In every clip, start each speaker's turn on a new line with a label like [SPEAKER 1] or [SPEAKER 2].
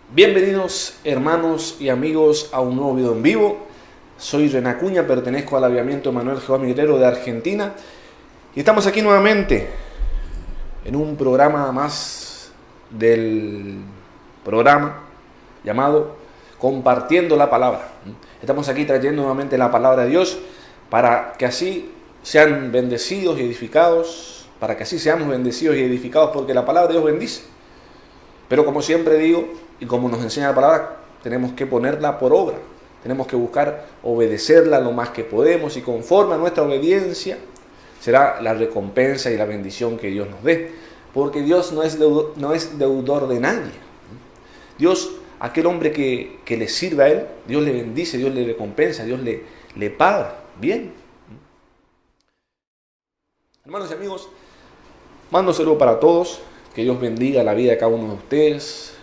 [SPEAKER 1] Bienvenidos hermanos y amigos a un nuevo video en vivo. Soy René Acuña, pertenezco al Avivamiento Emanuel Jehová Mi Guerrero de Argentina y estamos aquí nuevamente en un programa más del programa llamado Compartiendo la Palabra. Estamos aquí trayendo nuevamente la Palabra de Dios para que así sean bendecidos y edificados, para que así seamos bendecidos y edificados, porque la Palabra de Dios bendice. Pero como siempre digo, y como nos enseña la palabra, tenemos que ponerla por obra. Tenemos que buscar obedecerla lo más que podemos y conforme a nuestra obediencia será la recompensa y la bendición que Dios nos dé. Porque Dios no es deudor de nadie. Dios, aquel hombre que le sirve a Él, Dios le bendice, Dios le recompensa, Dios le paga bien. Hermanos y amigos, mando un saludo para todos. Que Dios bendiga la vida de cada uno de ustedes.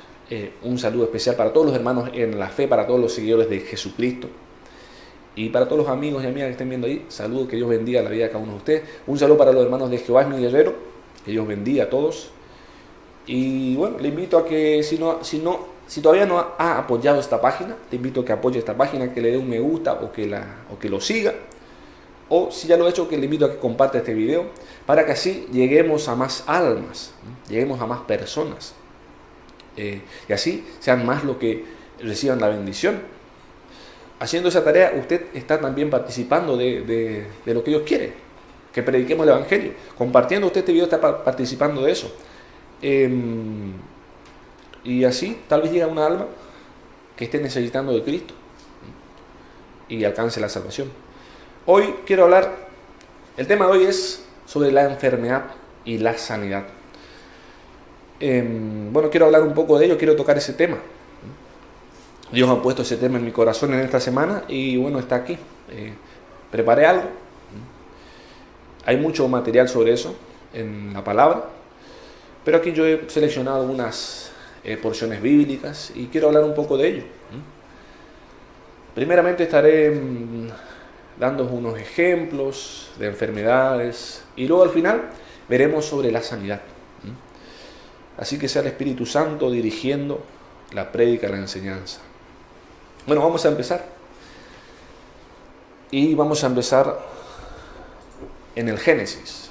[SPEAKER 1] Un saludo especial para todos los hermanos en la fe, para todos los seguidores de Jesucristo. Y para todos los amigos y amigas que estén viendo ahí, saludo, que Dios bendiga la vida de cada uno de ustedes. Un saludo para los hermanos de Jehová Mi Guerrero. Que Dios bendiga a todos. Y bueno, le invito a que si todavía no ha apoyado esta página, te invito a que apoye esta página, que le dé un me gusta o que lo siga. O si ya lo he hecho, que le invito a que comparte este video para que así lleguemos a más almas, lleguemos a más personas. Y así sean más los que reciban la bendición. Haciendo esa tarea, usted está también participando de lo que Dios quiere, que prediquemos el Evangelio. Compartiendo usted este video está participando de eso. Y así tal vez llegue a una alma que esté necesitando de Cristo y alcance la salvación. Hoy quiero hablar, el tema de hoy es sobre la enfermedad y la sanidad. Bueno, quiero hablar un poco de ello, quiero tocar ese tema. Dios ha puesto ese tema en mi corazón en esta semana y bueno, está aquí. Preparé algo. Hay mucho material sobre eso en la palabra, pero aquí yo he seleccionado algunas porciones bíblicas y quiero hablar un poco de ello. Primeramente estaré dándoos unos ejemplos de enfermedades y luego al final veremos sobre la sanidad. Así que sea el Espíritu Santo dirigiendo la prédica, la enseñanza. Bueno, vamos a empezar. Y vamos a empezar en el Génesis.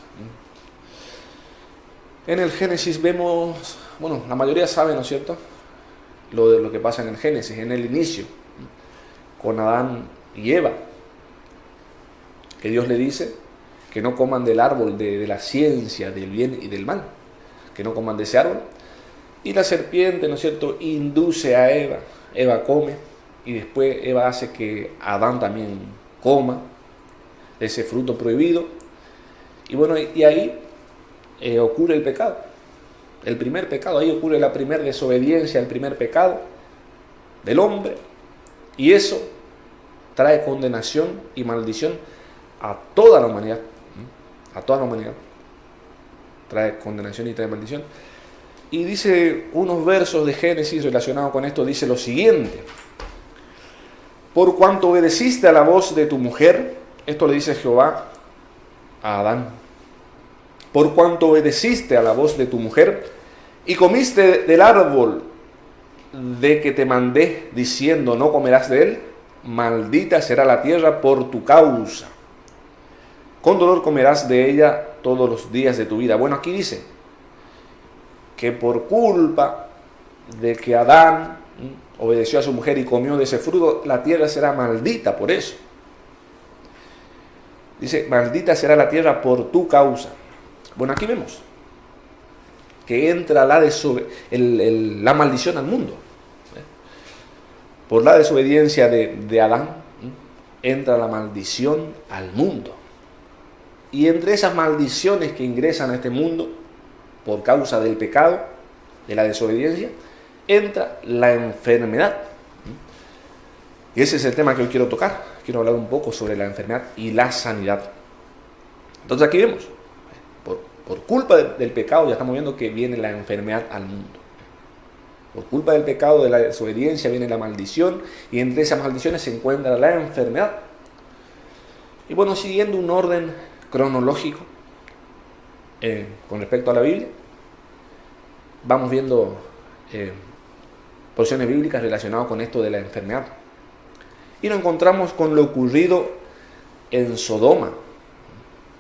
[SPEAKER 1] En el Génesis vemos, bueno, la mayoría sabe, ¿no es cierto?, lo que pasa en el Génesis, en el inicio, con Adán y Eva. Que Dios le dice que no coman del árbol de la ciencia del bien y del mal, que no coman de ese árbol. Y la serpiente, ¿no es cierto?, induce a Eva. Eva come y después Eva hace que Adán también coma de ese fruto prohibido. Y bueno, y ahí ocurre el pecado, el primer pecado. Ahí ocurre la primera desobediencia, el primer pecado del hombre. Y eso trae condenación y maldición a toda la humanidad. A toda la humanidad. Trae condenación y trae maldición. Y dice unos versos de Génesis relacionados con esto, dice lo siguiente: por cuanto obedeciste a la voz de tu mujer, esto le dice Jehová a Adán, por cuanto obedeciste a la voz de tu mujer y comiste del árbol de que te mandé diciendo no comerás de él, maldita será la tierra por tu causa. Con dolor comerás de ella todos los días de tu vida. Bueno, aquí dice que por culpa de que Adán obedeció a su mujer y comió de ese fruto, la tierra será maldita por eso. Dice, maldita será la tierra por tu causa. Bueno, aquí vemos que entra la maldición al mundo. Por la desobediencia de Adán, entra la maldición al mundo. Y entre esas maldiciones que ingresan a este mundo por causa del pecado, de la desobediencia, entra la enfermedad. Y ese es el tema que hoy quiero tocar. Quiero hablar un poco sobre la enfermedad y la sanidad. Entonces aquí vemos, por culpa del pecado ya estamos viendo que viene la enfermedad al mundo. Por culpa del pecado, de la desobediencia, viene la maldición, y entre esas maldiciones se encuentra la enfermedad. Y bueno, siguiendo un orden cronológico con respecto a la Biblia, vamos viendo porciones bíblicas relacionadas con esto de la enfermedad. Y nos encontramos con lo ocurrido en Sodoma,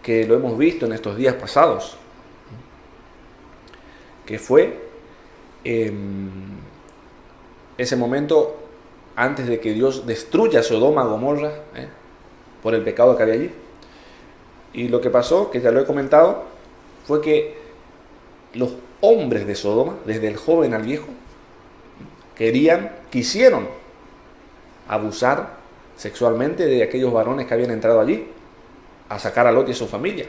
[SPEAKER 1] que lo hemos visto en estos días pasados, que fue ese momento antes de que Dios destruya Sodoma y Gomorra, por el pecado que había allí. Y lo que pasó, que ya lo he comentado, fue que los hombres de Sodoma, desde el joven al viejo, quisieron abusar sexualmente de aquellos varones que habían entrado allí, a sacar a Lot y a su familia.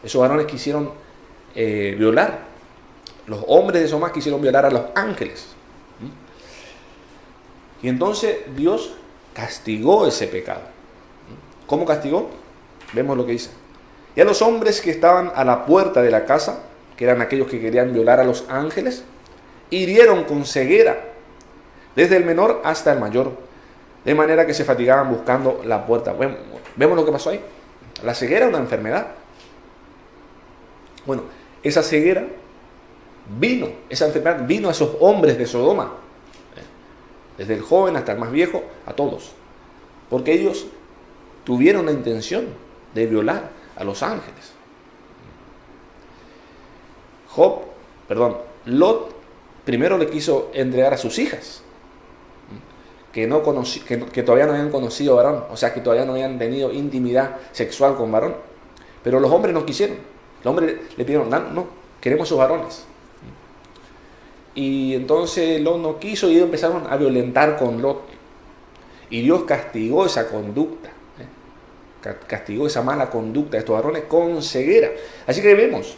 [SPEAKER 1] Esos varones quisieron violar. Los hombres de Sodoma quisieron violar a los ángeles. Y entonces Dios castigó ese pecado. ¿Cómo castigó? Vemos lo que dice. Y a los hombres que estaban a la puerta de la casa, que eran aquellos que querían violar a los ángeles, hirieron con ceguera, desde el menor hasta el mayor, de manera que se fatigaban buscando la puerta. Vemos lo que pasó ahí. La ceguera es una enfermedad. Bueno, esa ceguera esa enfermedad vino a esos hombres de Sodoma, desde el joven hasta el más viejo, a todos, porque ellos tuvieron la intención de violar a los ángeles. Lot primero le quiso entregar a sus hijas, que todavía no habían conocido varón, o sea, que todavía no habían tenido intimidad sexual con varón. Pero los hombres no quisieron. Los hombres le pidieron, no, queremos esos varones. Y entonces Lot no quiso y ellos empezaron a violentar con Lot. Y Dios castigó esa conducta, castigó esa mala conducta de estos varones con ceguera. Así que vemos,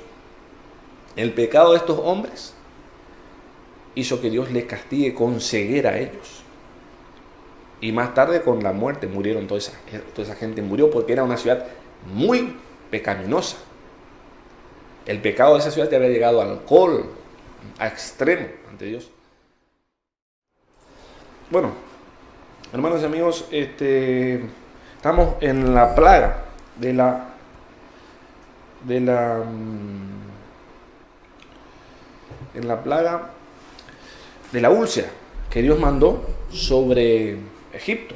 [SPEAKER 1] el pecado de estos hombres hizo que Dios les castigue con ceguera a ellos. Y más tarde con la muerte murieron, toda esa gente murió porque era una ciudad muy pecaminosa. El pecado de esa ciudad ya había llegado al alcohol, a extremo ante Dios. Bueno, hermanos y amigos, estamos en la plaga de la úlcera que Dios mandó sobre Egipto.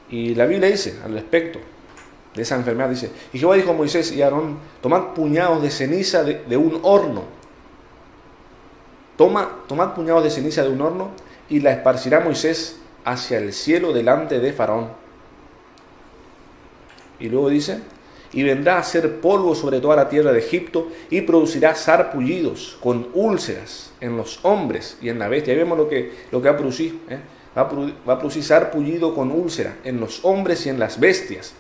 [SPEAKER 1] Y la Biblia dice al respecto de esa enfermedad, dice: y Jehová dijo a Moisés y a Aarón: tomad puñados de ceniza de un horno. Tomad puñados de ceniza de un horno, y la esparcirá Moisés hacia el cielo delante de Faraón. Y luego dice: y vendrá a ser polvo sobre toda la tierra de Egipto, y producirá sarpullidos con úlceras en los hombres y en la bestia. Ahí vemos lo que va a producir. Va a producir sarpullido con úlcera en los hombres y en las bestias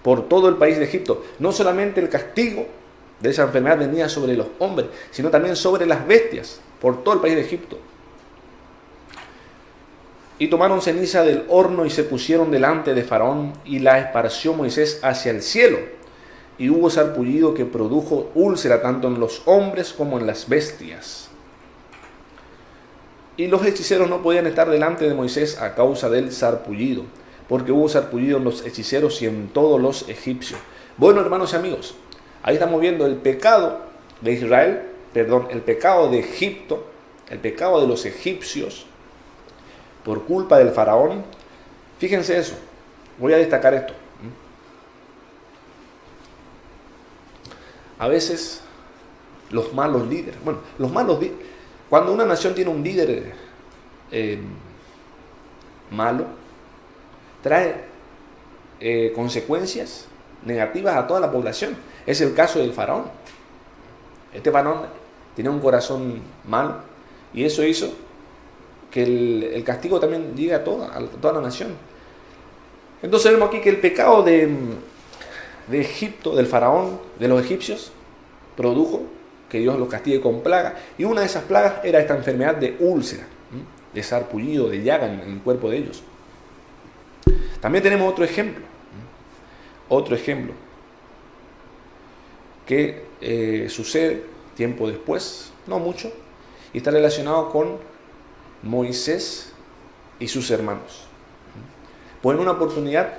[SPEAKER 1] por todo el país de Egipto. No solamente el castigo de esa enfermedad venía sobre los hombres, sino también sobre las bestias por todo el país de Egipto. Y tomaron ceniza del horno y se pusieron delante de Faraón, y la esparció Moisés hacia el cielo. Y hubo sarpullido que produjo úlcera tanto en los hombres como en las bestias. Y los hechiceros no podían estar delante de Moisés a causa del sarpullido, porque hubo sarpullido en los hechiceros y en todos los egipcios. Bueno, hermanos y amigos, ahí estamos viendo el pecado de Israel, el pecado de Egipto, el pecado de los egipcios, por culpa del faraón. Fíjense eso, voy a destacar esto. A veces los malos líderes, cuando una nación tiene un líder malo, trae consecuencias negativas a toda la población. Es el caso del faraón. Este faraón tenía un corazón malo, y eso hizo que el castigo también llegue a toda la nación. Entonces vemos aquí que el pecado de Egipto, del faraón, de los egipcios, produjo que Dios los castigue con plaga, y una de esas plagas era esta enfermedad de úlcera, de sarpullido, de llaga en el cuerpo de ellos. También tenemos otro ejemplo que sucede tiempo después, no mucho, y está relacionado con Moisés y sus hermanos. Pues en una oportunidad,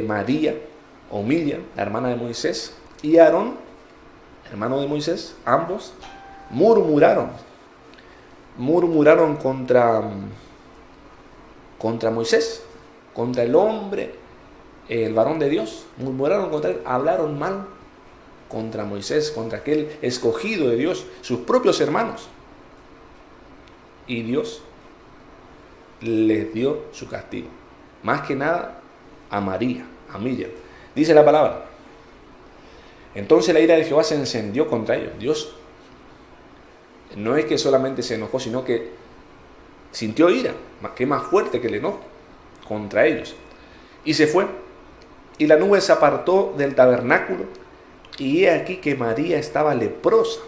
[SPEAKER 1] María o Miriam, la hermana de Moisés, y Aarón, hermano de Moisés, ambos murmuraron. Murmuraron contra Moisés, contra el hombre, el varón de Dios. Murmuraron contra él, hablaron mal contra Moisés, contra aquel escogido de Dios, sus propios hermanos. Y Dios les dio su castigo. Más que nada a María, a Miriam. Dice la palabra. Entonces la ira de Jehová se encendió contra ellos. Dios no es que solamente se enojó, sino que sintió ira, que es más fuerte que el enojo contra ellos. Y se fue. Y la nube se apartó del tabernáculo. Y he aquí que María estaba leprosa,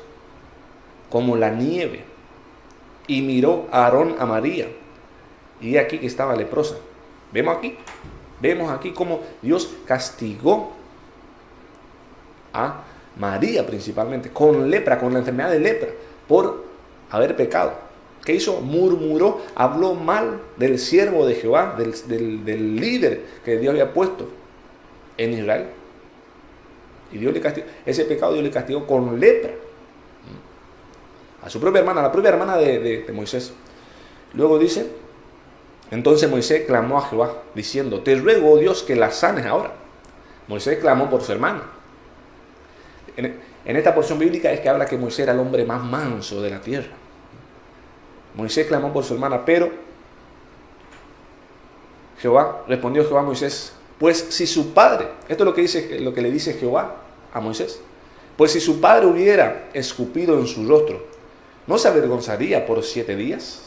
[SPEAKER 1] como la nieve. Y miró a Aarón a María. Y he aquí que estaba leprosa. Vemos aquí cómo Dios castigó a María principalmente, con lepra, con la enfermedad de lepra, por haber pecado. ¿Qué hizo? Murmuró, habló mal del siervo de Jehová, del líder que Dios había puesto en Israel. Y Dios le castigó. Ese pecado Dios le castigó con lepra a su propia hermana, a la propia hermana de Moisés. Luego dice, entonces Moisés clamó a Jehová, diciendo, te ruego, oh Dios, que la sanes ahora. Moisés clamó por su hermana. En esta porción bíblica es que habla que Moisés era el hombre más manso de la tierra. Moisés clamó por su hermana, pero respondió Jehová a Moisés, pues si su padre, esto es lo que le dice Jehová a Moisés, pues si su padre hubiera escupido en su rostro, ¿no se avergonzaría por 7 días?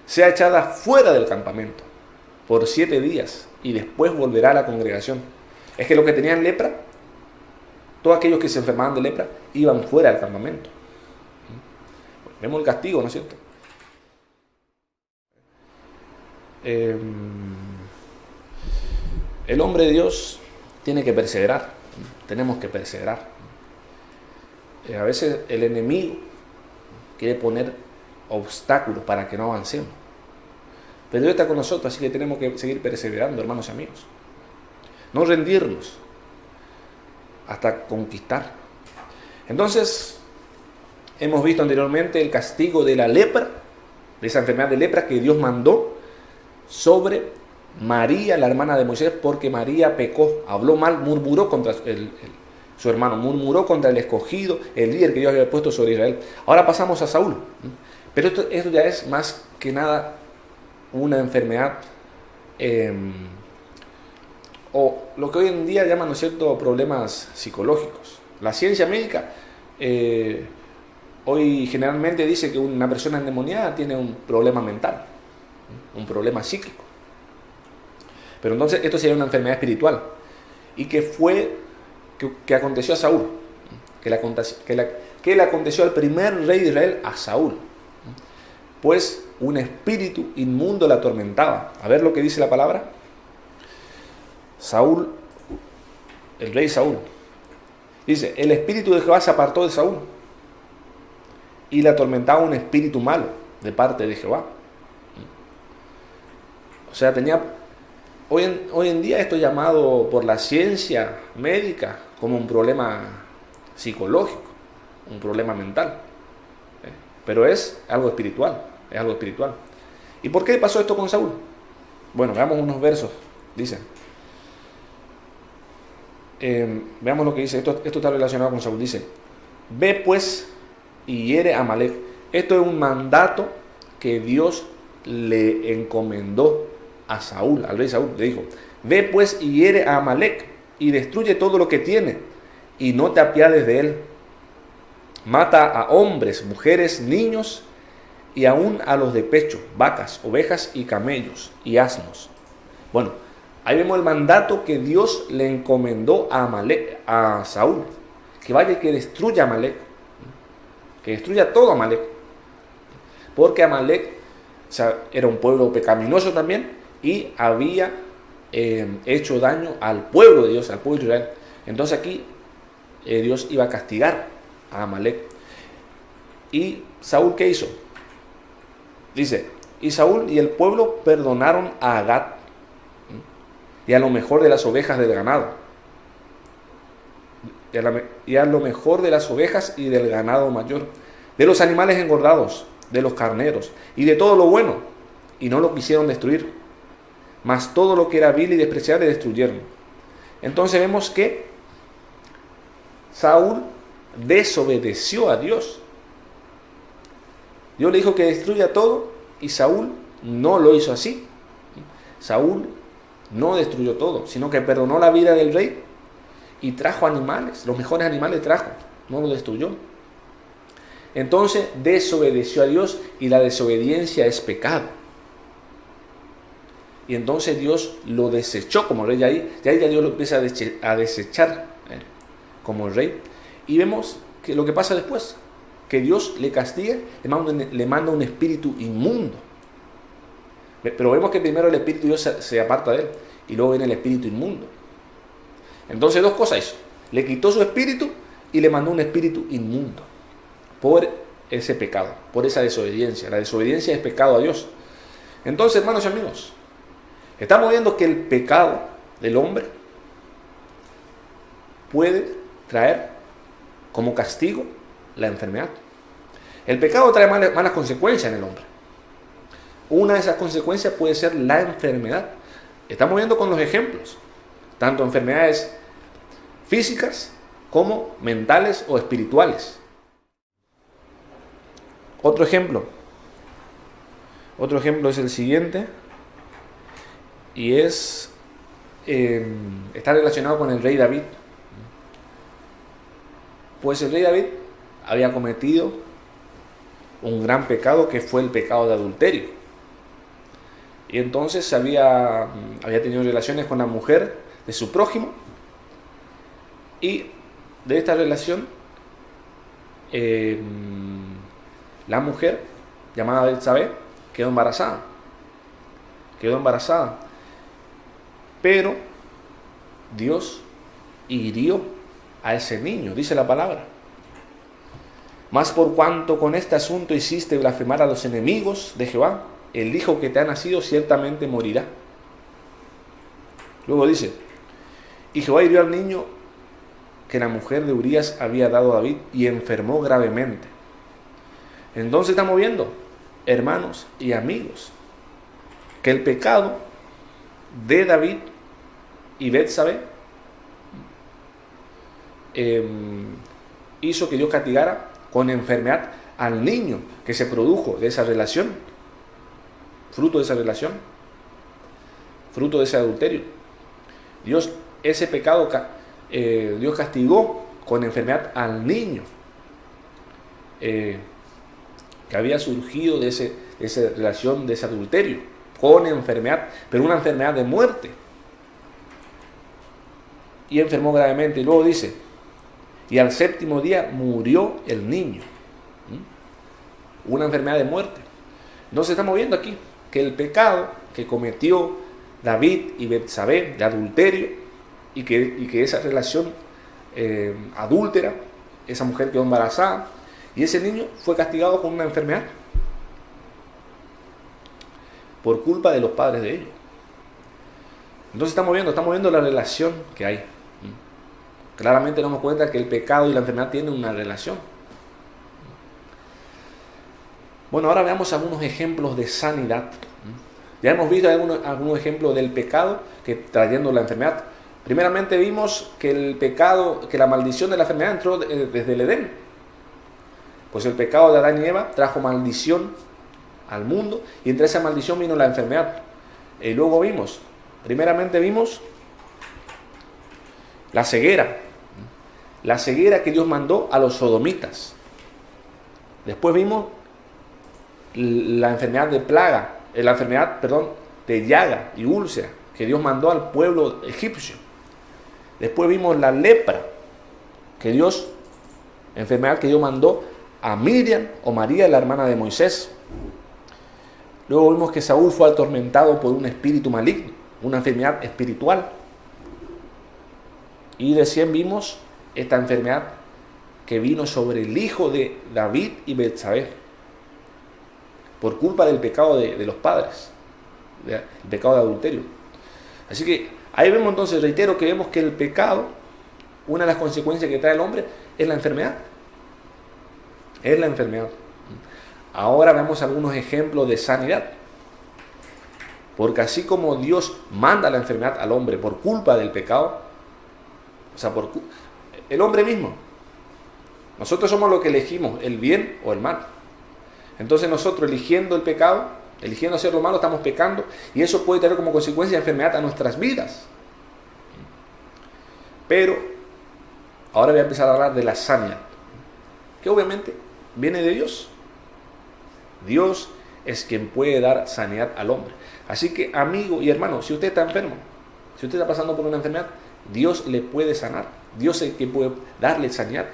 [SPEAKER 1] Sea echada fuera del campamento por 7 días y después volverá a la congregación. Es que los que tenían lepra, todos aquellos que se enfermaban de lepra, iban fuera del campamento. Vemos el castigo, ¿no es cierto? El hombre de Dios tiene que perseverar. Tenemos que perseverar. A veces el enemigo quiere poner obstáculos para que no avancemos. Pero Dios está con nosotros, así que tenemos que seguir perseverando, hermanos y amigos. No rendirnos hasta conquistar. Entonces, hemos visto anteriormente el castigo de la lepra, de esa enfermedad de lepra que Dios mandó sobre María, la hermana de Moisés, porque María pecó, habló mal, murmuró contra su hermano, murmuró contra el escogido, el líder que Dios había puesto sobre Israel. Ahora pasamos a Saúl. Pero esto ya es más que nada una enfermedad, o lo que hoy en día llaman, ¿no es cierto?, problemas psicológicos. La ciencia médica hoy generalmente dice que una persona endemoniada tiene un problema mental, un problema psíquico. Pero entonces esto sería una enfermedad espiritual. ¿Y que aconteció a Saúl? Que le aconteció al primer rey de Israel, a Saúl. Pues un espíritu inmundo la atormentaba. A ver lo que dice la palabra. Saúl, el rey Saúl, dice, el espíritu de Jehová se apartó de Saúl y le atormentaba un espíritu malo de parte de Jehová. O sea, hoy en día esto es llamado por la ciencia médica como un problema psicológico, un problema mental. Pero es algo espiritual, es algo espiritual. ¿Y por qué pasó esto con Saúl? Bueno, veamos unos versos, dice. Veamos lo que dice, esto está relacionado con Saúl, dice, ve pues y hiere a Amalek. Esto es un mandato que Dios le encomendó a Saúl, al rey Saúl, le dijo, ve pues y hiere a Amalek y destruye todo lo que tiene y no te apiades de él. Mata a hombres, mujeres, niños y aún a los de pecho, vacas, ovejas y camellos y asnos. Bueno, ahí vemos el mandato que Dios le encomendó a Saúl, que vaya y que destruya a Amalek, que destruya todo Amalek, porque Amalek, o sea, era un pueblo pecaminoso también y había hecho daño al pueblo de Dios, al pueblo de Israel. Entonces aquí Dios iba a castigar a Amalek. ¿Y Saúl qué hizo? Dice, y Saúl y el pueblo perdonaron a Agat y a lo mejor de las ovejas del ganado. y a lo mejor de las ovejas y del ganado mayor, de los animales engordados, de los carneros y de todo lo bueno, y no lo quisieron destruir, mas todo lo que era vil y despreciable destruyeron. Entonces vemos que Saúl desobedeció a Dios. Dios le dijo que destruya todo y Saúl no lo hizo así. Saúl no destruyó todo, sino que perdonó la vida del rey y trajo animales, los mejores animales trajo, no lo destruyó. Entonces desobedeció a Dios y la desobediencia es pecado. Y entonces Dios lo desechó como rey. Ya Dios lo empieza a desechar como rey. Y vemos que lo que pasa después, que Dios le castiga, le manda un espíritu inmundo. Pero vemos que primero el espíritu Dios se aparta de él y luego viene el espíritu inmundo. Entonces dos cosas hizo. Le quitó su espíritu y le mandó un espíritu inmundo por ese pecado, por esa desobediencia. La desobediencia es pecado a Dios. Entonces, hermanos y amigos, estamos viendo que el pecado del hombre puede traer como castigo la enfermedad. El pecado trae malas consecuencias en el hombre. Una de esas consecuencias puede ser la enfermedad. Estamos viendo con los ejemplos, tanto enfermedades físicas como mentales o espirituales. Otro ejemplo es el siguiente, y está relacionado con el rey David. Pues el rey David había cometido un gran pecado, que fue el pecado de adulterio. Y entonces había tenido relaciones con la mujer de su prójimo, y de esta relación la mujer llamada Betsabé quedó embarazada. Pero Dios hirió a ese niño, dice la palabra. Mas por cuanto con este asunto hiciste blasfemar a los enemigos de Jehová, el hijo que te ha nacido ciertamente morirá. Luego dice, y Jehová hirió al niño que la mujer de Urías había dado a David, y enfermó gravemente. Entonces estamos viendo, hermanos y amigos, que el pecado de David y Betsabé hizo que Dios castigara con enfermedad al niño que se produjo de esa relación, fruto de esa relación, fruto de ese adulterio. Dios castigó con enfermedad al niño que había surgido de esa relación, de ese adulterio, con enfermedad, pero una enfermedad de muerte. Y enfermó gravemente. Y luego dice, y al séptimo día murió el niño. Una enfermedad de muerte. Entonces estamos viendo aquí que el pecado que cometió David y Betsabé de adulterio, y que esa relación adúltera, esa mujer quedó embarazada, y ese niño fue castigado con una enfermedad por culpa de los padres de ellos. Entonces estamos viendo la relación que hay. Claramente nos damos cuenta que el pecado y la enfermedad tienen una relación. Bueno, ahora veamos algunos ejemplos de sanidad. Ya hemos visto algunos ejemplos del pecado que trayendo la enfermedad. Primeramente vimos que el pecado, que la maldición de la enfermedad entró desde el Edén. Pues el pecado de Adán y Eva trajo maldición al mundo, y entre esa maldición vino la enfermedad. Y luego primeramente vimos la ceguera que Dios mandó a los sodomitas. Después vimos la enfermedad de llaga y úlcera que Dios mandó al pueblo egipcio. Después vimos la lepra enfermedad que Dios mandó a Miriam o María, la hermana de Moisés. Luego vimos que Saúl fue atormentado por un espíritu maligno, una enfermedad espiritual. Y recién vimos esta enfermedad que vino sobre el hijo de David y Betsabé, por culpa del pecado de los padres, el pecado de adulterio. Así que ahí vemos entonces, reitero, que vemos que el pecado una de las consecuencias que trae el hombre es la enfermedad. Es la enfermedad. Ahora vemos algunos ejemplos de sanidad. Porque así como Dios manda la enfermedad al hombre por culpa del pecado, o sea, el hombre mismo, nosotros somos los que elegimos el bien o el mal. Entonces nosotros eligiendo el pecado, eligiendo hacer lo malo, estamos pecando, y eso puede tener como consecuencia enfermedad a nuestras vidas. Pero ahora voy a empezar a hablar de la sanidad, que obviamente viene de Dios. Dios es quien puede dar sanidad al hombre. Así que, amigo y hermano, si usted está enfermo, si usted está pasando por una enfermedad, Dios le puede sanar. Dios es quien puede darle sanidad,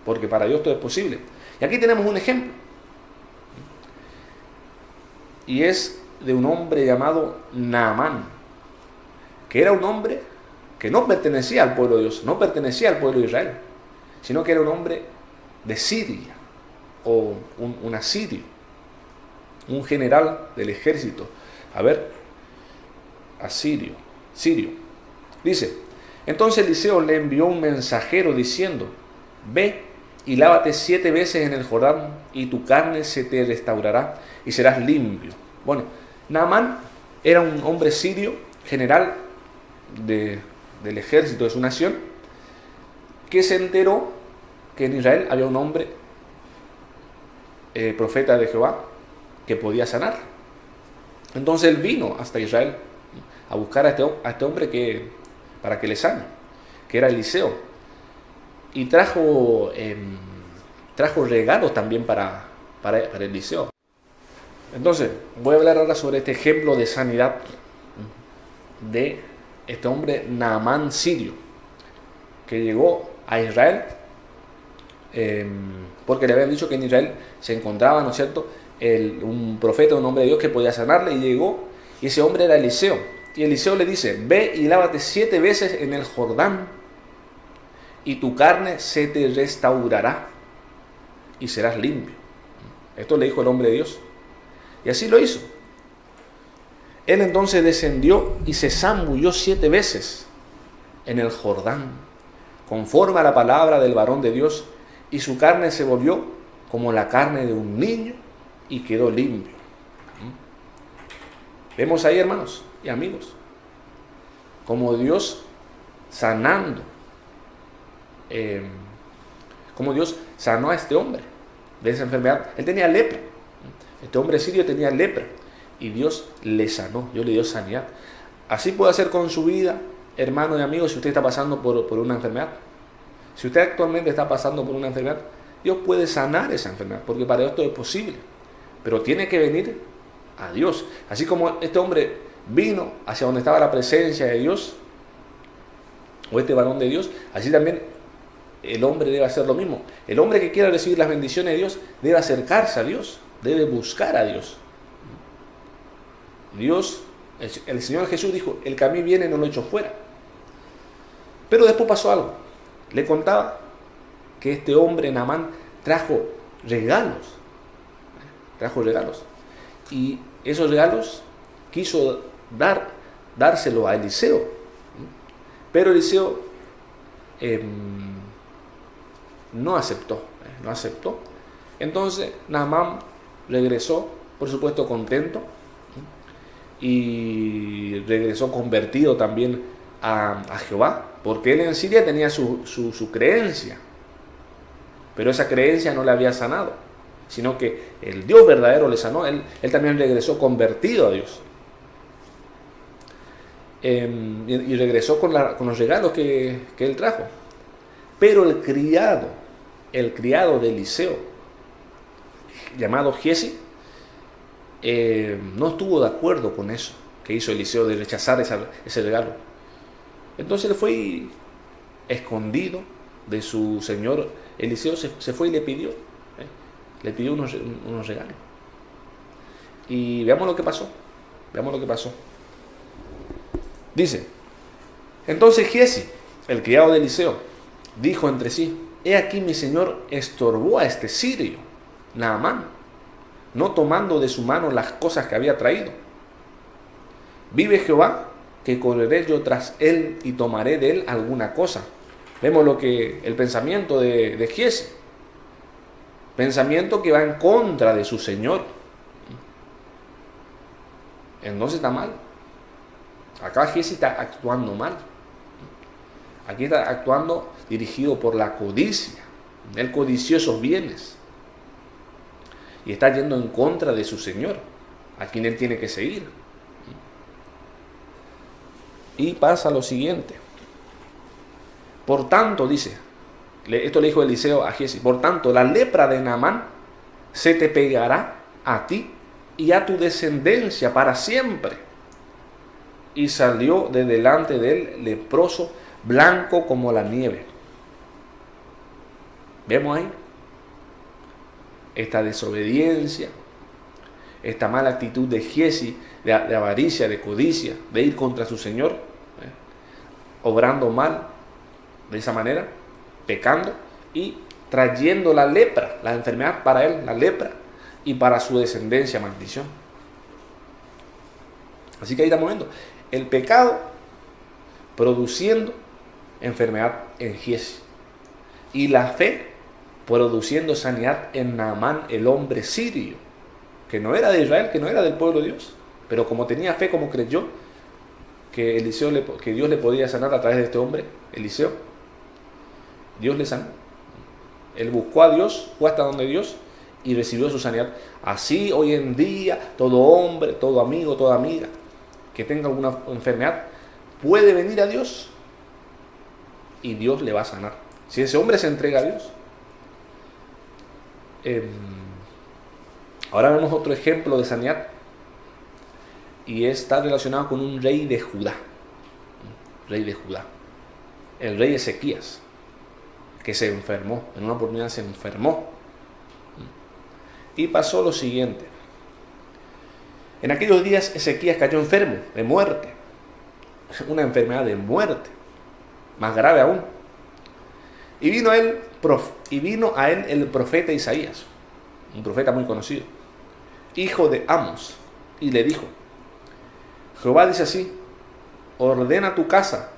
[SPEAKER 1] porque para Dios todo es posible. Y aquí tenemos un ejemplo, y es de un hombre llamado Naamán, que era un hombre que no pertenecía al pueblo de Dios, no pertenecía al pueblo de Israel, sino que era un hombre de Siria, o un asirio, un general del ejército. A ver, asirio, sirio. Dice, entonces Eliseo le envió un mensajero diciendo, ve y lávate 7 veces en el Jordán, y tu carne se te restaurará y serás limpio. Bueno, Naamán era un hombre sirio, general del ejército de su nación, que se enteró que en Israel había un hombre, profeta de Jehová, que podía sanar. Entonces él vino hasta Israel a buscar a este hombre para que le sane, que era Eliseo. Y trajo regalos también para Eliseo. Entonces, voy a hablar ahora sobre este ejemplo de sanidad de este hombre Naamán sirio, que llegó a Israel, porque le habían dicho que en Israel se encontraba, ¿no es cierto?, un profeta, un hombre de Dios que podía sanarle, y llegó, y ese hombre era Eliseo. Y Eliseo le dice, ve y lávate 7 veces en el Jordán, y tu carne se te restaurará, y serás limpio. Esto le dijo el hombre de Dios. Y así lo hizo. Él entonces descendió y se zambulló 7 veces en el Jordán, conforme a la palabra del varón de Dios, y su carne se volvió como la carne de un niño, y quedó limpio. Vemos ahí, hermanos y amigos, como Dios sanando, como Dios sanó a este hombre de esa enfermedad. Él tenía lepra. Este hombre sirio tenía lepra, y Dios le sanó, Dios le dio sanidad. Así puede hacer con su vida, hermano y amigo, si usted está pasando por una enfermedad. Si usted actualmente está pasando por una enfermedad, Dios puede sanar esa enfermedad, porque para Dios todo es posible. Pero tiene que venir a Dios. Así como este hombre vino hacia donde estaba la presencia de Dios, o este varón de Dios, así también el hombre debe hacer lo mismo. El hombre que quiera recibir las bendiciones de Dios debe acercarse a Dios, debe buscar a Dios. El Señor Jesús dijo, el que a mí viene no lo echo fuera. Pero después pasó algo. Le contaba que este hombre, Naamán, trajo regalos. Y esos regalos quiso dárselo a Eliseo. Pero Eliseo no aceptó. Entonces Naamán regresó, por supuesto, contento, y regresó convertido también a Jehová, porque él en Siria tenía su creencia, pero esa creencia no le había sanado, sino que el Dios verdadero le sanó. Él también regresó convertido a Dios, y regresó con los regalos que él trajo. Pero el criado de Eliseo, llamado Giesi, no estuvo de acuerdo con eso que hizo Eliseo, de rechazar ese regalo. Entonces él fue escondido de su señor Eliseo, se fue y le pidió unos regalos. Y veamos lo que pasó. Dice, entonces Giesi, el criado de Eliseo, dijo entre sí, he aquí mi señor estorbó a este sirio, Naamán, no tomando de su mano las cosas que había traído. Vive Jehová, que correré yo tras él y tomaré de él alguna cosa, Vemos el pensamiento de Giezi. Pensamiento que va en contra de su Señor. Entonces está mal. Acá Giezi está actuando mal. Aquí está actuando dirigido por la codicia. Él codició esos bienes. Y está yendo en contra de su Señor, a quien él tiene que seguir. Y pasa lo siguiente. Por tanto, dice, esto le dijo Eliseo a Giezi, por tanto, la lepra de Naamán se te pegará a ti y a tu descendencia para siempre. Y salió de delante de él leproso, blanco como la nieve. ¿Vemos ahí? Esta desobediencia, esta mala actitud de Giezi, de avaricia, de codicia, de ir contra su Señor, obrando mal de esa manera, pecando y trayendo la lepra, la enfermedad para él, la lepra, y para su descendencia, maldición. Así que ahí estamos viendo el pecado produciendo enfermedad en Giezi y la fe produciendo sanidad en Naamán, el hombre sirio, que no era de Israel, que no era del pueblo de Dios, pero como tenía fe, como creyó que Dios le podía sanar a través de este hombre, Eliseo, Dios le sanó. Él buscó a Dios, fue hasta donde Dios y recibió su sanidad. Así hoy en día todo hombre, todo amigo, toda amiga que tenga alguna enfermedad puede venir a Dios y Dios le va a sanar. Si ese hombre se entrega a Dios. Ahora vemos otro ejemplo de sanidad y está relacionado con un rey de Judá. Rey de Judá. El rey Ezequías, que se enfermó, en una oportunidad se enfermó. Y pasó lo siguiente. En aquellos días Ezequías cayó enfermo, de muerte. Una enfermedad de muerte, más grave aún. Y vino a él el profeta Isaías, un profeta muy conocido, hijo de Amos, y le dijo: Jehová dice así: ordena tu casa,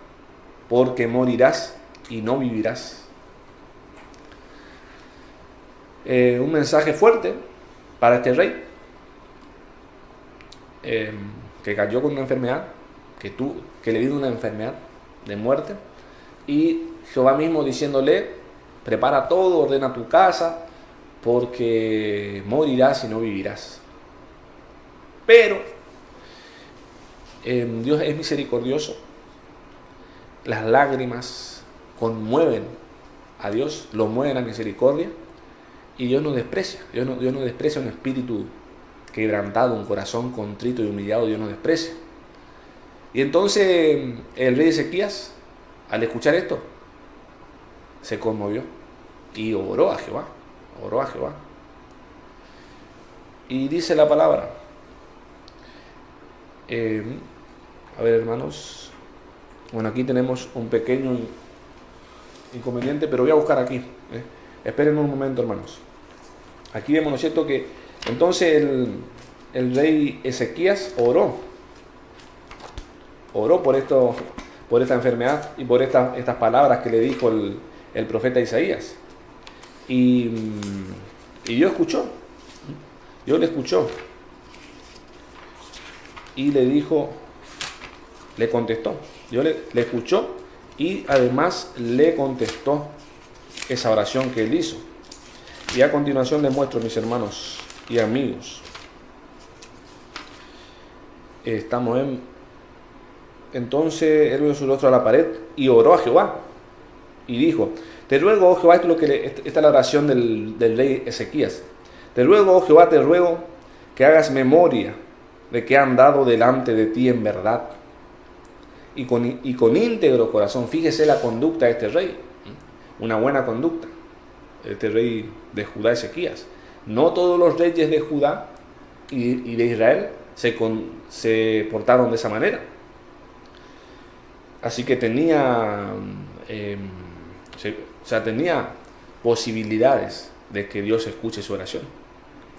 [SPEAKER 1] porque morirás y no vivirás. Un mensaje fuerte para este rey, que cayó con una enfermedad, que le vino una enfermedad de muerte, y Jehová mismo diciéndole: prepara todo, ordena tu casa, porque morirás y no vivirás. Pero Dios es misericordioso. Las lágrimas conmueven a Dios, lo mueven a misericordia, y Dios no desprecia. Dios no desprecia un espíritu quebrantado, un corazón contrito y humillado. Dios no desprecia. Y entonces el rey Ezequías, al escuchar esto, se conmovió y oró a Jehová. Y dice la palabra, a ver, hermanos, bueno, aquí tenemos un pequeño inconveniente, pero voy a buscar aquí. Esperen un momento, hermanos. Aquí vemos, ¿no es cierto?, que entonces el rey Ezequías oró por esta enfermedad y por estas palabras que le dijo el profeta Isaías. Y Dios le escuchó y le dijo, le contestó. Dios le escuchó y además le contestó esa oración que él hizo. Y a continuación les muestro, mis hermanos y amigos, estamos entonces él vio su rostro a la pared y oró a Jehová y dijo: te ruego, oh Jehová, esta es la oración del rey Ezequías: te ruego, oh Jehová, te ruego que hagas memoria de que he andado delante de ti en verdad y con íntegro corazón. Fíjese la conducta de este rey, una buena conducta, este rey de Judá, Ezequías. No todos los reyes de Judá y de Israel se portaron de esa manera. Así que tenía posibilidades de que Dios escuche su oración.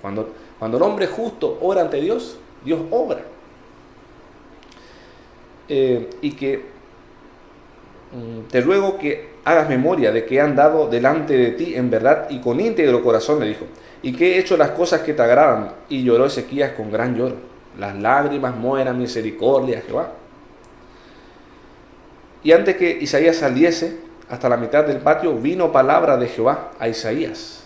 [SPEAKER 1] Cuando el hombre justo ora ante Dios, Dios obra. Y que te ruego que hagas memoria de que he andado delante de ti en verdad y con íntegro corazón, le dijo, y que he hecho las cosas que te agradan. Y lloró Ezequías con gran lloro. Las lágrimas mueran misericordia, Jehová. Y antes que Isaías saliese hasta la mitad del patio, vino palabra de Jehová a Isaías.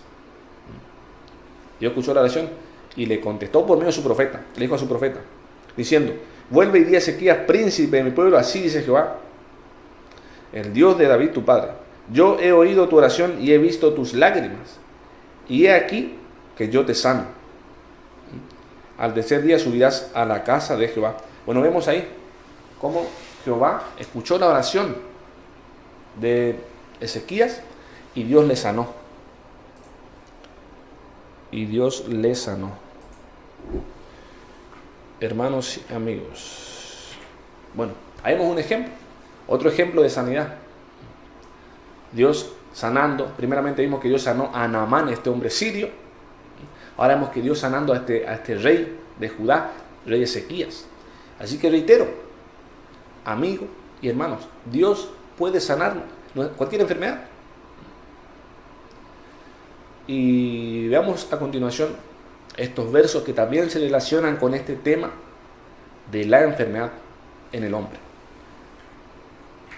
[SPEAKER 1] Dios escuchó la oración y le contestó por medio de su profeta. Le dijo a su profeta, diciendo, vuelve y di a Ezequías, príncipe de mi pueblo, así dice Jehová, el Dios de David tu padre. Yo he oído tu oración y he visto tus lágrimas, y he aquí que yo te sano. Al tercer día subirás a la casa de Jehová. Bueno, vemos ahí cómo Jehová escuchó la oración de Ezequías y Dios le sanó. Y Dios le sanó. Hermanos y amigos, bueno, ahí vemos un ejemplo, otro ejemplo de sanidad. Dios sanando, primeramente vimos que Dios sanó a Naamán, este hombre sirio. Ahora vemos que Dios sanando a este rey de Judá, rey Ezequías. Así que reitero, amigos y hermanos, Dios puede sanar cualquier enfermedad. Y veamos a continuación estos versos que también se relacionan con este tema de la enfermedad en el hombre.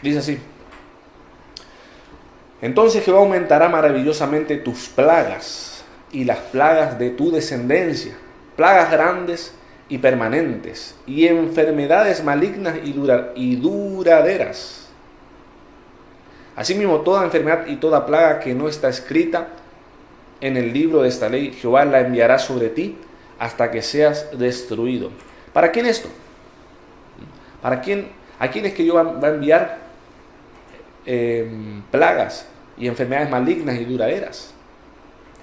[SPEAKER 1] Dice así: entonces Jehová aumentará maravillosamente tus plagas y las plagas de tu descendencia, plagas grandes y permanentes, y enfermedades malignas y duraderas. Asimismo, toda enfermedad y toda plaga que no está escrita en el libro de esta ley, Jehová la enviará sobre ti hasta que seas destruido. ¿Para quién esto? ¿Para quién? ¿A quién es que Jehová va a enviar plagas y enfermedades malignas y duraderas?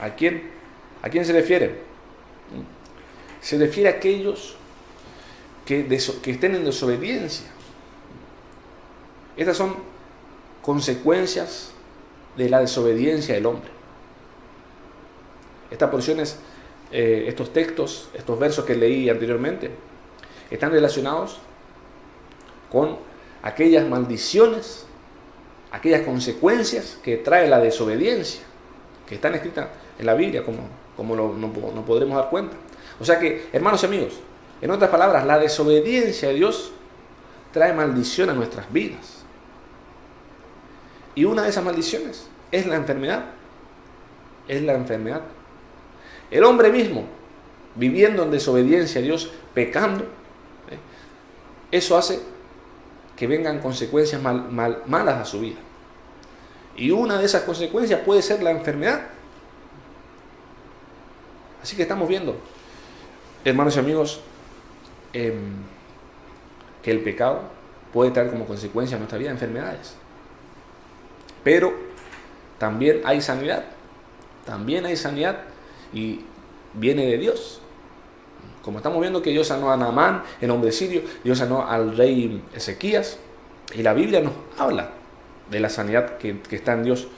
[SPEAKER 1] ¿A quién? ¿A quién se refiere? Se refiere a aquellos que estén en desobediencia. Estas son consecuencias de la desobediencia del hombre. Estas porciones, estos textos, estos versos que leí anteriormente, están relacionados con aquellas maldiciones, aquellas consecuencias que trae la desobediencia, que están escritas en la Biblia, como nos podremos dar cuenta. O sea que, hermanos y amigos, en otras palabras, la desobediencia a Dios trae maldición a nuestras vidas. Y una de esas maldiciones es la enfermedad. Es la enfermedad. El hombre mismo, viviendo en desobediencia a Dios, pecando, eso hace que vengan consecuencias malas a su vida. Y una de esas consecuencias puede ser la enfermedad. Así que estamos viendo, hermanos y amigos, que el pecado puede traer como consecuencia a nuestra vida enfermedades. Pero también hay sanidad. También hay sanidad y viene de Dios. Como estamos viendo que Dios sanó a Naamán, el hombre sirio, Dios sanó al rey Ezequías, y la Biblia nos habla de la sanidad que está en Dios.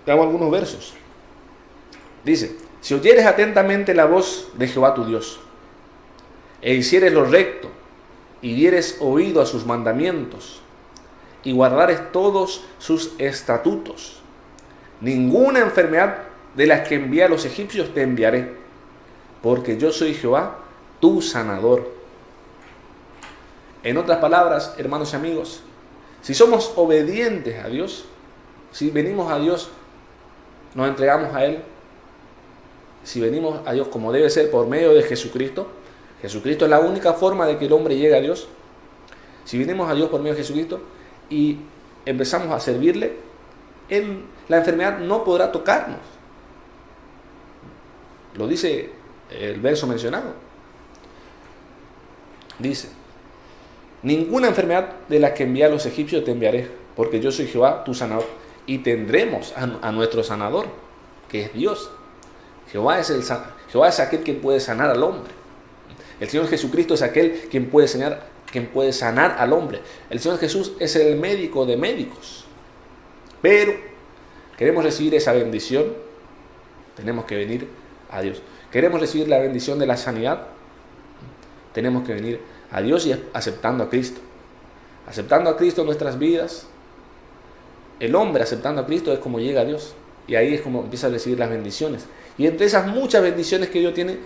[SPEAKER 1] Veamos algunos versos. Dice: si oyeres atentamente la voz de Jehová tu Dios, e hicieres lo recto, y dieres oído a sus mandamientos, y guardares todos sus estatutos, ninguna enfermedad de las que envié a los egipcios te enviaré, porque yo soy Jehová, tu sanador. En otras palabras, hermanos y amigos, si somos obedientes a Dios, si venimos a Dios, nos entregamos a Él, si venimos a Dios como debe ser por medio de Jesucristo, Jesucristo es la única forma de que el hombre llegue a Dios. Si venimos a Dios por medio de Jesucristo y empezamos a servirle, la enfermedad no podrá tocarnos. Lo dice el verso mencionado. Dice: ninguna enfermedad de la que envié a los egipcios te enviaré, porque yo soy Jehová, tu sanador. Y tendremos a nuestro sanador, que es Dios. Jehová es aquel que puede sanar al hombre. El Señor Jesucristo es aquel quien puede sanar al hombre. El Señor Jesús es el médico de médicos. Pero queremos recibir esa bendición, tenemos que venir a Dios. Queremos recibir la bendición de la sanidad, tenemos que venir a Dios y aceptando a Cristo. Aceptando a Cristo en nuestras vidas, el hombre aceptando a Cristo es como llega a Dios. Y ahí es como empieza a recibir las bendiciones. Y entre esas muchas bendiciones que Dios tiene,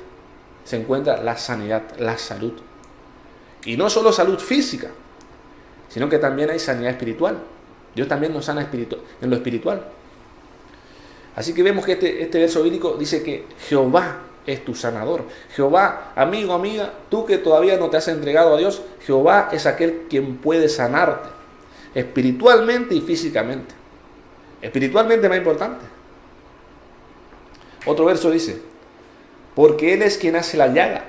[SPEAKER 1] se encuentra la sanidad, la salud. Y no solo salud física, sino que también hay sanidad espiritual. Dios también nos sana en lo espiritual. Así que vemos que este verso bíblico dice que Jehová es tu sanador. Jehová, amigo, amiga, tú que todavía no te has entregado a Dios, Jehová es aquel quien puede sanarte, espiritualmente y físicamente. Espiritualmente más importante. Otro verso dice, porque Él es quien hace la llaga,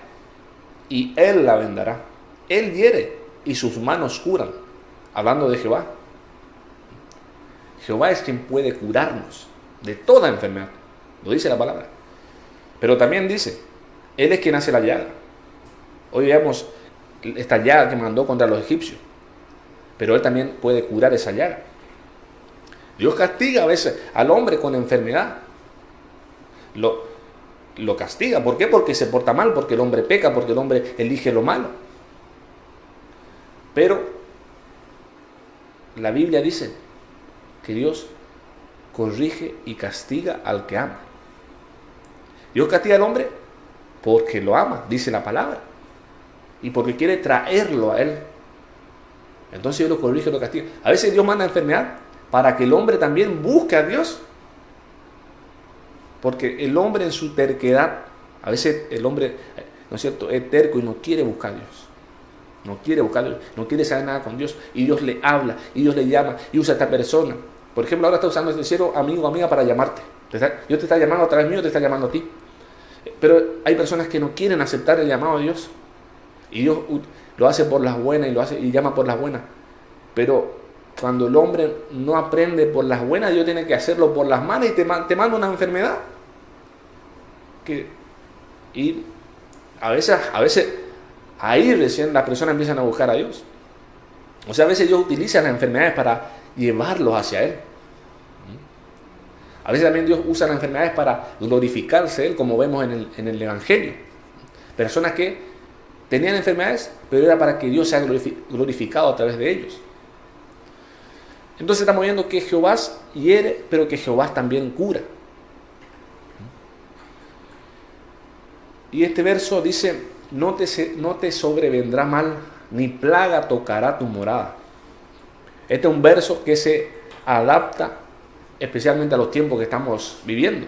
[SPEAKER 1] y Él la vendará. Él hiere, y sus manos curan. Hablando de Jehová. Jehová es quien puede curarnos de toda enfermedad. Lo dice la palabra. Pero también dice, Él es quien hace la llaga. Hoy veamos esta llaga que mandó contra los egipcios. Pero Él también puede curar esa llaga. Dios castiga a veces al hombre con enfermedad. Lo castiga. ¿Por qué? Porque se porta mal, porque el hombre peca, porque el hombre elige lo malo. Pero la Biblia dice que Dios corrige y castiga al que ama. Dios castiga al hombre porque lo ama, dice la palabra, y porque quiere traerlo a Él. Entonces Dios lo corrige y lo castiga. A veces Dios manda enfermedad para que el hombre también busque a Dios. Porque el hombre en su terquedad, a veces el hombre, ¿no es cierto?, es terco y no quiere buscar a Dios. No quiere buscar a Dios, no quiere saber nada con Dios. Y Dios le habla, y Dios le llama, y usa a esta persona. Por ejemplo, ahora está usando este cielo, amigo o amiga, para llamarte. Dios te está llamando a través mío, te está llamando a ti. Pero hay personas que no quieren aceptar el llamado de Dios. Y Dios lo hace por las buenas y llama por las buenas. Pero cuando el hombre no aprende por las buenas, Dios tiene que hacerlo por las malas y te manda una enfermedad. Y a veces ahí recién las personas empiezan a buscar a Dios. O sea, a veces Dios utiliza las enfermedades para llevarlos hacia Él. A veces también Dios usa las enfermedades para glorificarse Él, como vemos en el Evangelio. Personas que tenían enfermedades, pero era para que Dios sea glorificado a través de ellos. Entonces estamos viendo que Jehová hiere, pero que Jehová también cura. Y este verso dice, no te sobrevendrá mal, ni plaga tocará tu morada. Este es un verso que se adapta especialmente a los tiempos que estamos viviendo.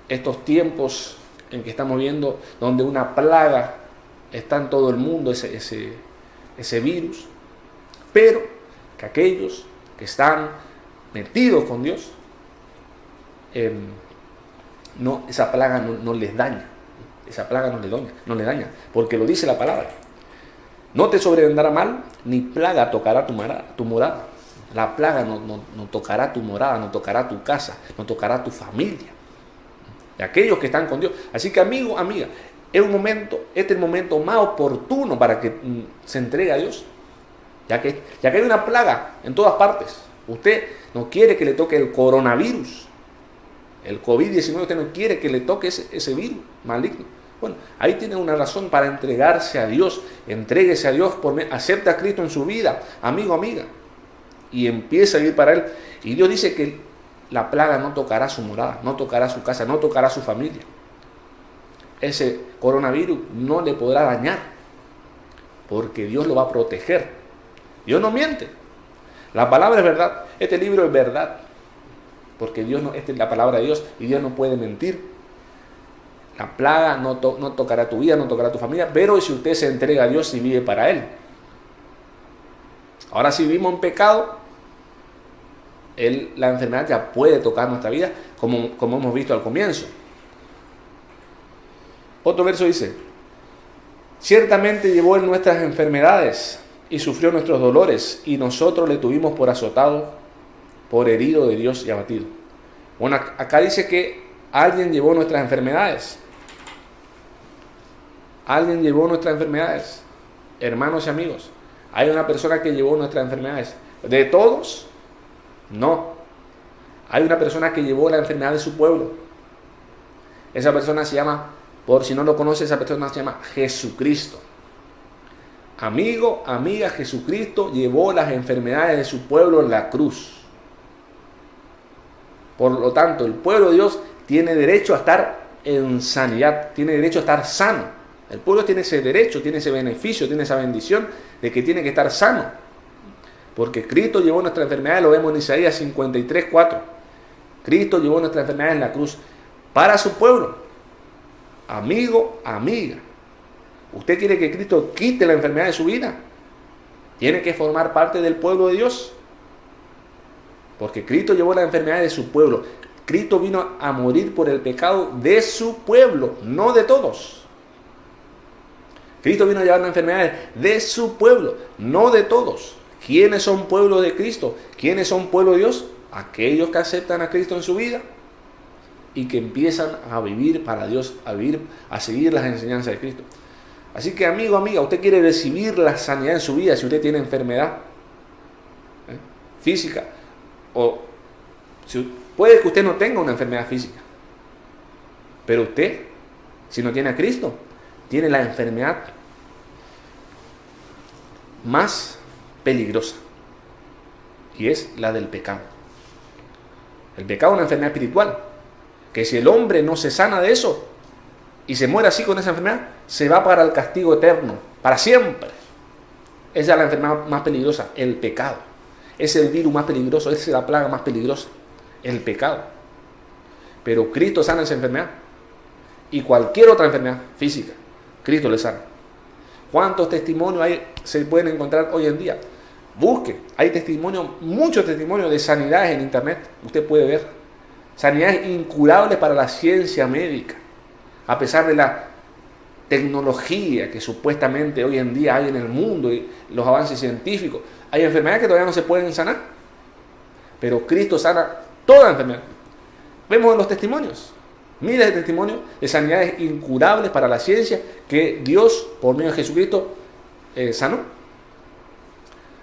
[SPEAKER 1] Estos tiempos en que estamos viendo, donde una plaga está en todo el mundo, ese virus, pero que aquellos que están metidos con Dios, esa plaga no les daña. Esa plaga no le daña, porque lo dice la palabra. No te sobrevendrá mal, ni plaga tocará tu morada. La plaga no tocará tu morada, no tocará tu casa, no tocará tu familia. De aquellos que están con Dios. Así que, amigo, amiga, este es el momento más oportuno para que se entregue a Dios. Ya que hay una plaga en todas partes. Usted no quiere que le toque el coronavirus. El COVID-19, usted no quiere que le toque ese virus maligno. Bueno, ahí tiene una razón para entregarse a Dios. Entréguese a Dios, acepta a Cristo en su vida, amigo, amiga. Y empieza a vivir para Él. Y Dios dice que la plaga no tocará su morada, no tocará su casa, no tocará su familia. Ese coronavirus no le podrá dañar, porque Dios lo va a proteger. Dios no miente. La palabra es verdad. Este libro es verdad. Porque esta es la palabra de Dios y Dios no puede mentir. La plaga no tocará tu vida, no tocará tu familia, pero si usted se entrega a Dios y vive para Él. Ahora, si vivimos en pecado, la enfermedad ya puede tocar nuestra vida, como hemos visto al comienzo. Otro verso dice, ciertamente llevó en nuestras enfermedades y sufrió nuestros dolores, y nosotros le tuvimos por azotado, por herido de Dios y abatido. Bueno, acá dice que alguien llevó nuestras enfermedades. Alguien llevó nuestras enfermedades. Hermanos y amigos, hay una persona que llevó nuestras enfermedades. ¿De todos? No. Hay una persona que llevó la enfermedad de su pueblo. Esa persona se llama, por si no lo conoce, esa persona se llama Jesucristo. Amigo, amiga, Jesucristo llevó las enfermedades de su pueblo en la cruz. Por lo tanto, el pueblo de Dios tiene derecho a estar en sanidad, tiene derecho a estar sano. El pueblo tiene ese derecho, tiene ese beneficio, tiene esa bendición de que tiene que estar sano. Porque Cristo llevó nuestra enfermedad, lo vemos en Isaías 53:4. Cristo llevó nuestra enfermedad en la cruz para su pueblo. Amigo, amiga, ¿usted quiere que Cristo quite la enfermedad de su vida? Tiene que formar parte del pueblo de Dios. Porque Cristo llevó la enfermedad de su pueblo. Cristo vino a morir por el pecado de su pueblo, no de todos. Cristo vino a llevar las enfermedades de su pueblo, no de todos. ¿Quiénes son pueblo de Cristo? ¿Quiénes son pueblo de Dios? Aquellos que aceptan a Cristo en su vida y que empiezan a vivir para Dios, a seguir las enseñanzas de Cristo. Así que, amigo, amiga, usted quiere recibir la sanidad en su vida si usted tiene enfermedad física, o puede que usted no tenga una enfermedad física, pero usted, si no tiene a Cristo, tiene la enfermedad más peligrosa, y es la del pecado. El pecado es una enfermedad espiritual, que si el hombre no se sana de eso y se muere así con esa enfermedad, se va para el castigo eterno, para siempre. Esa es la enfermedad más peligrosa, el pecado. Es el virus más peligroso, esa es la plaga más peligrosa, el pecado. Pero Cristo sana esa enfermedad. Y cualquier otra enfermedad física, Cristo le sana. ¿Cuántos testimonios se pueden encontrar hoy en día? Busque, hay testimonios, muchos testimonios de sanidades en internet, usted puede ver. Sanidades incurables para la ciencia médica, a pesar de la tecnología que supuestamente hoy en día hay en el mundo y los avances científicos. Hay enfermedades que todavía no se pueden sanar, pero Cristo sana toda enfermedad. Vemos en los testimonios, miles de testimonios de sanidades incurables para la ciencia que Dios, por medio de Jesucristo, sanó.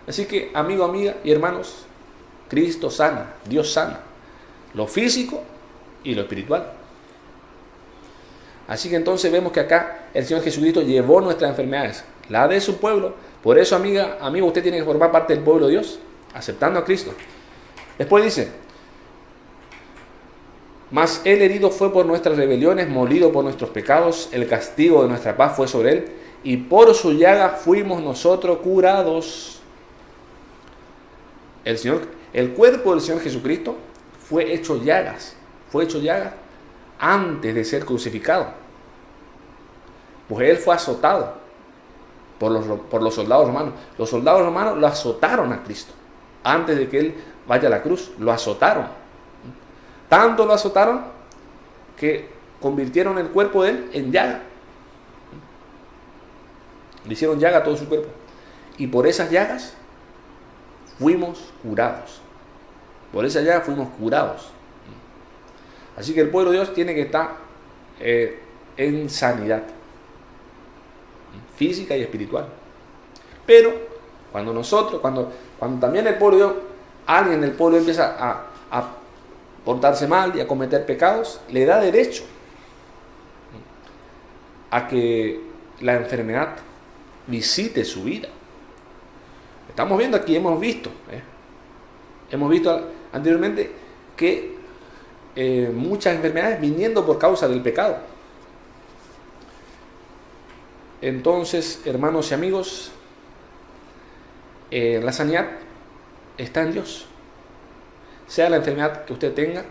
[SPEAKER 1] Así que, amigo, amiga y hermanos, Cristo sana, Dios sana lo físico y lo espiritual. Así que entonces vemos que acá el Señor Jesucristo llevó nuestras enfermedades, la de su pueblo. Por eso, amiga, amigo, usted tiene que formar parte del pueblo de Dios, aceptando a Cristo. Después dice: mas Él herido fue por nuestras rebeliones, molido por nuestros pecados, el castigo de nuestra paz fue sobre Él, y por su llaga fuimos nosotros curados. El cuerpo del Señor Jesucristo fue hecho llagas antes de ser crucificado. Pues Él fue azotado por los soldados romanos. Los soldados romanos lo azotaron a Cristo. Antes de que Él vaya a la cruz, lo azotaron. Tanto lo azotaron que convirtieron el cuerpo de Él en llaga. Le hicieron llaga a todo su cuerpo. Y por esas llagas fuimos curados. Por esas llagas fuimos curados. Así que el pueblo de Dios tiene que estar en sanidad física y espiritual. Pero cuando también el pueblo de Dios, alguien del pueblo empieza a portarse mal y a cometer pecados, le da derecho a que la enfermedad visite su vida. Estamos viendo aquí, hemos visto anteriormente que muchas enfermedades viniendo por causa del pecado. Entonces, hermanos y amigos, la sanidad está en Dios. Sea la enfermedad que usted tenga,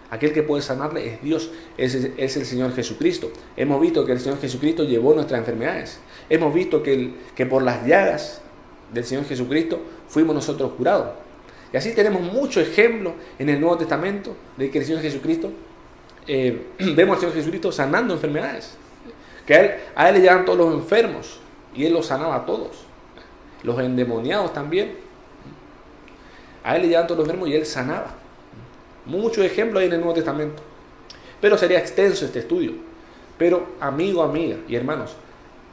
[SPEAKER 1] aquel que puede sanarle es Dios, es el Señor Jesucristo. Hemos visto que el Señor Jesucristo llevó nuestras enfermedades. Hemos visto que por las llagas del Señor Jesucristo fuimos nosotros curados. Y así tenemos muchos ejemplos en el Nuevo Testamento de que el Señor Jesucristo, vemos al Señor Jesucristo sanando enfermedades. Que a él le llegaban todos los enfermos y Él los sanaba a todos. Los endemoniados también. A Él le llegaban todos los enfermos y Él sanaba. Muchos ejemplos hay en el Nuevo Testamento. Pero sería extenso este estudio. Pero, amigo, amiga y hermanos,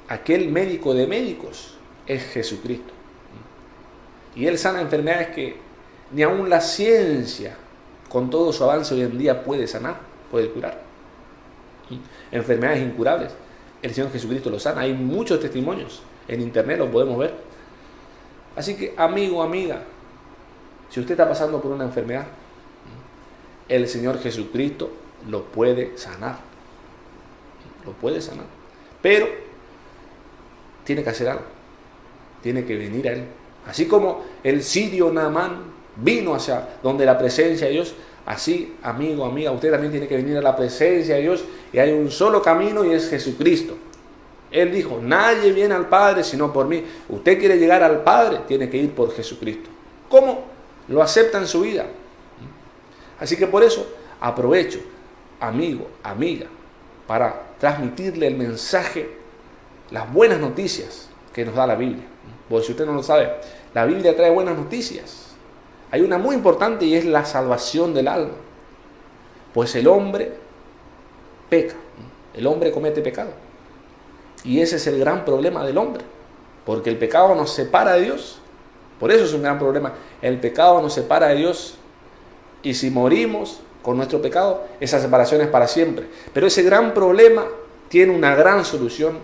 [SPEAKER 1] aquel médico de médicos es Jesucristo. Y Él sana enfermedades que ni aún la ciencia, con todo su avance hoy en día, puede sanar, puede curar. Enfermedades incurables, el Señor Jesucristo los sana. Hay muchos testimonios En internet lo podemos ver. Así que, amigo, amiga, si usted está pasando por una enfermedad, el Señor Jesucristo lo puede sanar. Lo puede sanar. Pero tiene que hacer algo. Tiene que venir a Él. Así como el sirio Naamán vino hacia donde la presencia de Dios, así, amigo, amiga, usted también tiene que venir a la presencia de Dios, y hay un solo camino y es Jesucristo. Él dijo, nadie viene al Padre sino por mí. Usted quiere llegar al Padre, tiene que ir por Jesucristo. ¿Cómo? Lo acepta en su vida. Así que por eso aprovecho, amigo, amiga, para transmitirle el mensaje, las buenas noticias que nos da la Biblia. Porque si usted no lo sabe, la Biblia trae buenas noticias. Hay una muy importante y es la salvación del alma. Pues el hombre peca, el hombre comete pecado. Y ese es el gran problema del hombre, porque el pecado nos separa de Dios. Por eso es un gran problema. El pecado nos separa de Dios, y si morimos con nuestro pecado, esa separación es para siempre. Pero ese gran problema tiene una gran solución,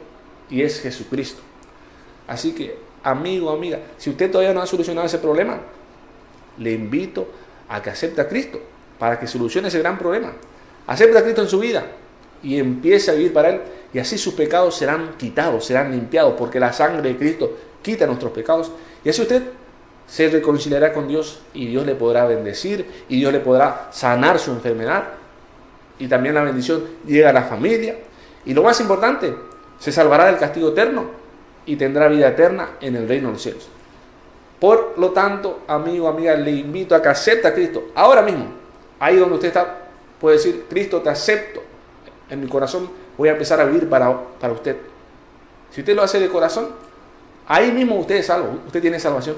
[SPEAKER 1] y es Jesucristo. Así que, amigo, amiga, si usted todavía no ha solucionado ese problema, le invito a que acepte a Cristo para que solucione ese gran problema. Acepte a Cristo en su vida y empiece a vivir para Él, y así sus pecados serán quitados, serán limpiados, porque la sangre de Cristo quita nuestros pecados, y así usted se reconciliará con Dios, y Dios le podrá bendecir, y Dios le podrá sanar su enfermedad, y también la bendición llega a la familia, y lo más importante, se salvará del castigo eterno y tendrá vida eterna en el reino de los cielos. Por lo tanto, amigo, amiga, le invito a que acepte a Cristo ahora mismo. Ahí donde usted está, puede decir, Cristo, te acepto en mi corazón, voy a empezar a vivir para usted. Si usted lo hace de corazón, ahí mismo usted es salvo, usted tiene salvación.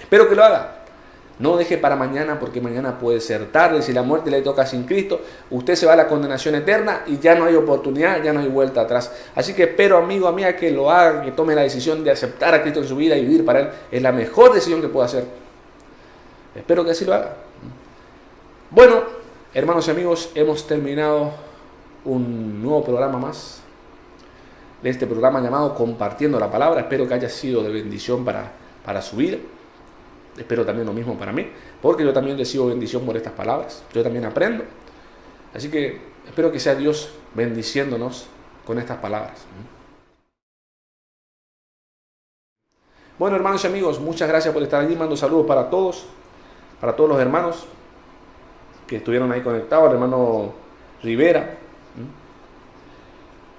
[SPEAKER 1] Espero que lo haga. No deje para mañana, porque mañana puede ser tarde. Si la muerte le toca sin Cristo, usted se va a la condenación eterna y ya no hay oportunidad, ya no hay vuelta atrás. Así que espero, amigo, amiga, que lo haga, que tome la decisión de aceptar a Cristo en su vida y vivir para Él. Es la mejor decisión que pueda hacer. Espero que así lo haga. Bueno, hermanos y amigos, hemos terminado un nuevo programa más de este programa llamado Compartiendo la Palabra. Espero que haya sido de bendición para su vida. Espero también lo mismo para mí, porque yo también recibo bendición por estas palabras. Yo también aprendo. Así que espero que sea Dios bendiciéndonos con estas palabras. Bueno, hermanos y amigos, muchas gracias por estar allí. Mando saludos para todos los hermanos que estuvieron ahí conectados. El hermano Rivera,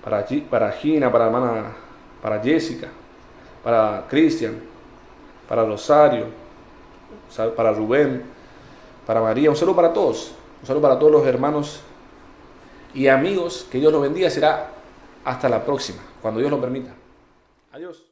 [SPEAKER 1] para Gina, para la hermana, para Jessica, para Cristian, para Rosario, para Rubén, para María. Un saludo para todos. Un saludo para todos los hermanos y amigos. Que Dios los bendiga. Será hasta la próxima, cuando Dios lo permita. Adiós.